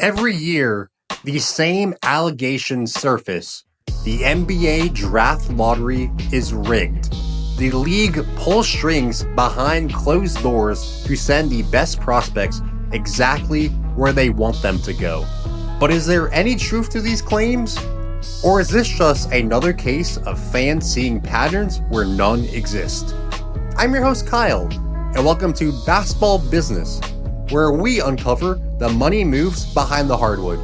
Every year, the same allegations surface. The NBA draft lottery is rigged. The league pulls strings behind closed doors to send the best prospects exactly where they want them to go. But is there any truth to these claims? Or is this just another case of fans seeing patterns where none exist? I'm your host Kyle, and welcome to Basketball Business, where we uncover the money moves behind the hardwood.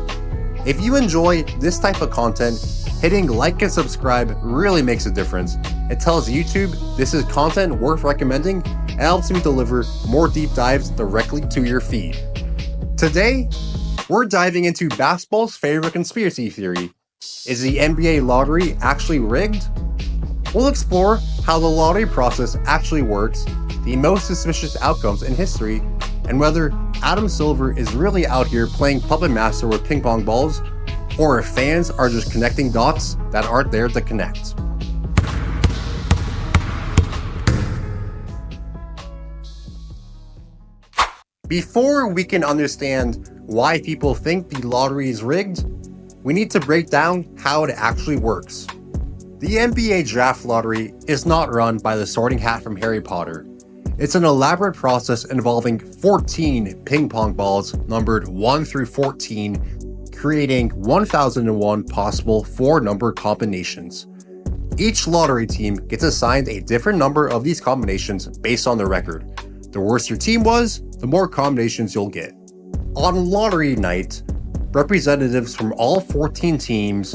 If you enjoy this type of content, hitting like and subscribe really makes a difference. It tells YouTube this is content worth recommending and helps me deliver more deep dives directly to your feed. Today, we're diving into basketball's favorite conspiracy theory. Is the NBA lottery actually rigged? We'll explore how the lottery process actually works, the most suspicious outcomes in history, and whether Adam Silver is really out here playing puppet master with ping pong balls, or if fans are just connecting dots that aren't there to connect. Before we can understand why people think the lottery is rigged, we need to break down how it actually works. The NBA draft lottery is not run by the sorting hat from Harry Potter. It's an elaborate process involving 14 ping pong balls numbered 1 through 14, creating 1,001 possible 4-number combinations. Each lottery team gets assigned a different number of these combinations based on their record. The worse your team was, the more combinations you'll get. On lottery night, representatives from all 14 teams,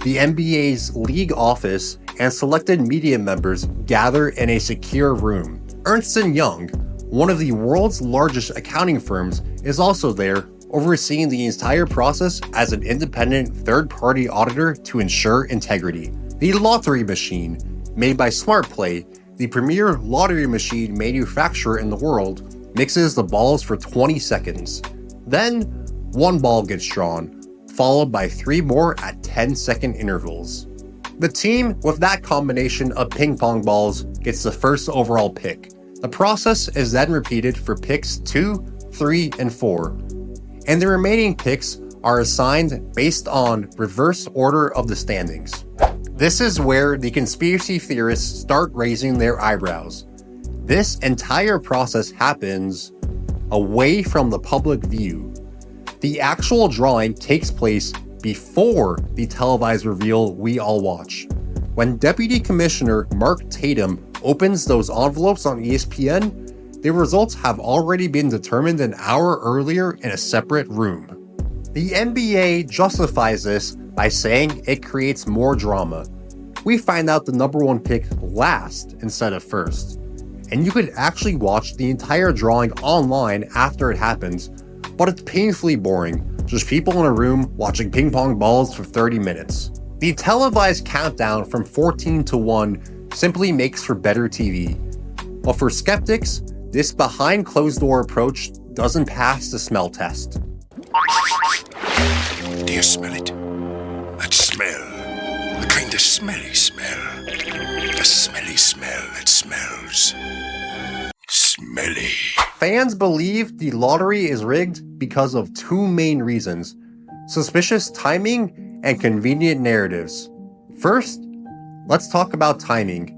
the NBA's league office, and selected media members gather in a secure room. Ernst & Young, one of the world's largest accounting firms, is also there, overseeing the entire process as an independent third-party auditor to ensure integrity. The lottery machine, made by SmartPlay, the premier lottery machine manufacturer in the world, mixes the balls for 20 seconds. Then, one ball gets drawn, followed by 3 more at 10-second intervals. The team with that combination of ping pong balls gets the first overall pick. The process is then repeated for picks 2, 3, and 4. And the remaining picks are assigned based on reverse order of the standings. This is where the conspiracy theorists start raising their eyebrows. This entire process happens away from the public view. The actual drawing takes place before the televised reveal we all watch. When Deputy Commissioner Mark Tatum opens those envelopes on ESPN, the results have already been determined an hour earlier in a separate room. The NBA justifies this by saying it creates more drama. We find out the number 1 pick last instead of first. And you could actually watch the entire drawing online after it happens, but it's painfully boring. Just people in a room watching ping pong balls for 30 minutes. The televised countdown from 14 to 1 simply makes for better TV. But for skeptics, this behind closed door approach doesn't pass the smell test. Do you smell it? That smell. The kind of smelly smell. The smelly smell that smells smelly. Fans believe the lottery is rigged because of 2 main reasons: suspicious timing and convenient narratives. First, let's talk about timing.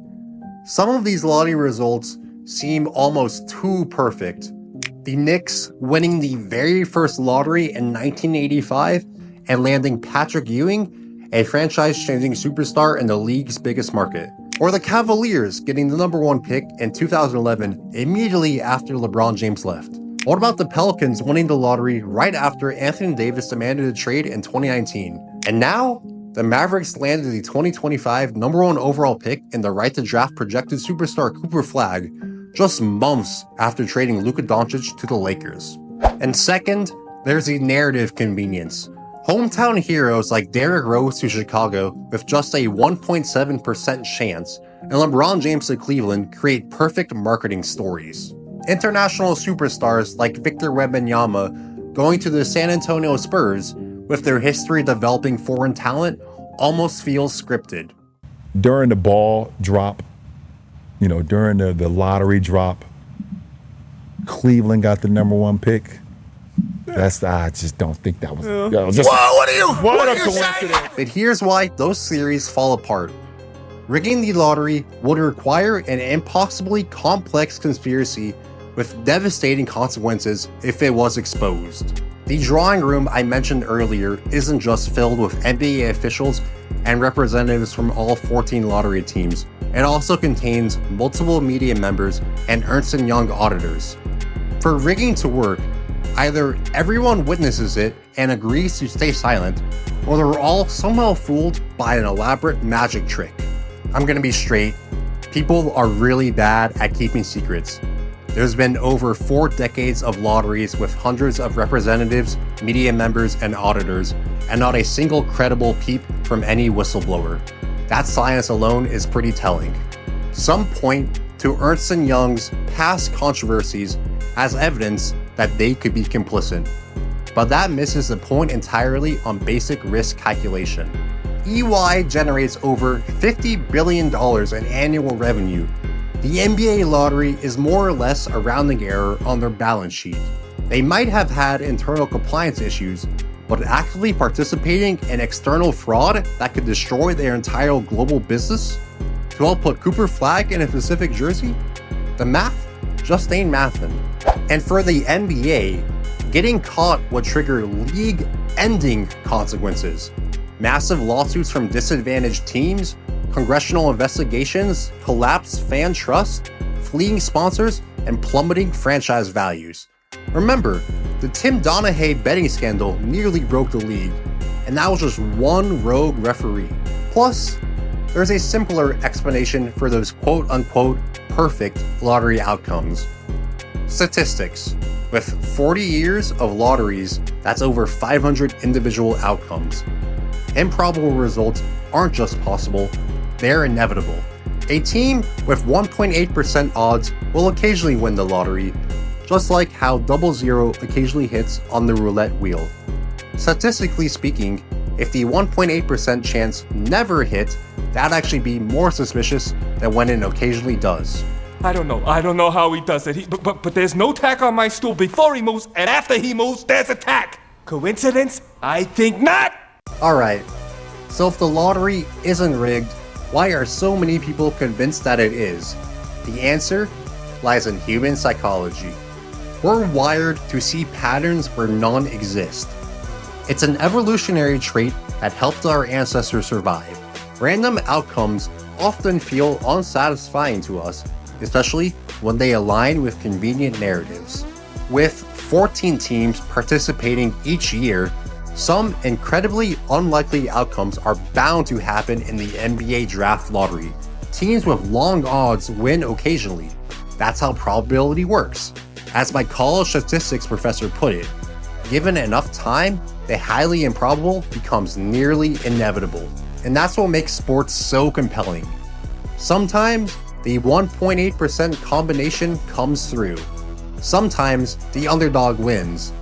Some of these lottery results seem almost too perfect. The Knicks winning the very first lottery in 1985 and landing Patrick Ewing, a franchise-changing superstar in the league's biggest market. Or the Cavaliers getting the number 1 pick in 2011 immediately after LeBron James left. What about the Pelicans winning the lottery right after Anthony Davis demanded a trade in 2019? And now, the Mavericks landed the 2025 number 1 overall pick and the right to draft projected superstar Cooper Flagg just months after trading Luka to the Lakers. And second, there's the narrative convenience. Hometown heroes like Derrick Rose to Chicago with just a 1.7% chance, and LeBron James to Cleveland create perfect marketing stories. International superstars like Victor Wembanyama going to the San Antonio Spurs, with their history developing foreign talent, almost feels scripted. During the ball drop, during the lottery drop, Cleveland got the number 1 pick. I just don't think that was just Whoa, what are you? what a are you saying? coincidence. But here's why those theories fall apart. Rigging the lottery would require an impossibly complex conspiracy with devastating consequences if it was exposed. The drawing room I mentioned earlier isn't just filled with NBA officials and representatives from all 14 lottery teams. It also contains multiple media members and Ernst & Young auditors. For rigging to work, either everyone witnesses it and agrees to stay silent, or they're all somehow fooled by an elaborate magic trick. I'm gonna be straight, people are really bad at keeping secrets. There's been over 4 decades of lotteries with hundreds of representatives, media members, and auditors, and not a single credible peep from any whistleblower. That science alone is pretty telling. Some point to Ernst & Young's past controversies as evidence that they could be complicit. But that misses the point entirely on basic risk calculation. EY generates over $50 billion in annual revenue. The NBA lottery is more or less a rounding error on their balance sheet. They might have had internal compliance issues, but actively participating in external fraud that could destroy their entire global business to help put Cooper Flagg in a specific jersey? The math just ain't mathin'. And for the NBA, getting caught would trigger league-ending consequences. Massive lawsuits from disadvantaged teams, congressional investigations, collapsed fan trust, fleeing sponsors, and plummeting franchise values. Remember, the Tim Donaghy betting scandal nearly broke the league, and that was just one rogue referee. Plus, there's a simpler explanation for those quote-unquote perfect lottery outcomes. Statistics. With 40 years of lotteries, that's over 500 individual outcomes. Improbable results aren't just possible, they're inevitable. A team with 1.8% odds will occasionally win the lottery, just like how 00 occasionally hits on the roulette wheel. Statistically speaking, if the 1.8% chance never hit, that'd actually be more suspicious than when it occasionally does. I don't know how he does it. But there's no tack on my stool before he moves, and after he moves, there's a tack. Coincidence? I think not! Alright, so if the lottery isn't rigged, why are so many people convinced that it is? The answer lies in human psychology. We're wired to see patterns where none exist. It's an evolutionary trait that helped our ancestors survive. Random outcomes often feel unsatisfying to us, especially when they align with convenient narratives. With 14 teams participating each year, some incredibly unlikely outcomes are bound to happen in the NBA draft lottery. Teams with long odds win occasionally. That's how probability works. As my college statistics professor put it, given enough time, the highly improbable becomes nearly inevitable. And that's what makes sports so compelling. Sometimes, the 1.8% combination comes through. Sometimes, the underdog wins.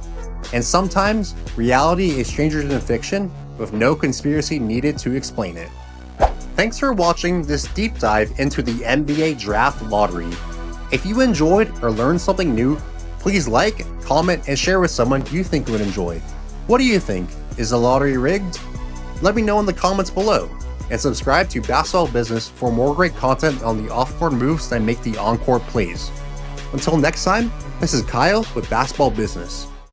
And sometimes, reality is stranger than fiction, with no conspiracy needed to explain it. Thanks for watching this deep dive into the NBA Draft Lottery. If you enjoyed or learned something new, please like, comment, and share with someone you think would enjoy. What do you think? Is the lottery rigged? Let me know in the comments below. And subscribe to Basketball Business for more great content on the off-court moves that make the on-court plays. Until next time, this is Kyle with Basketball Business.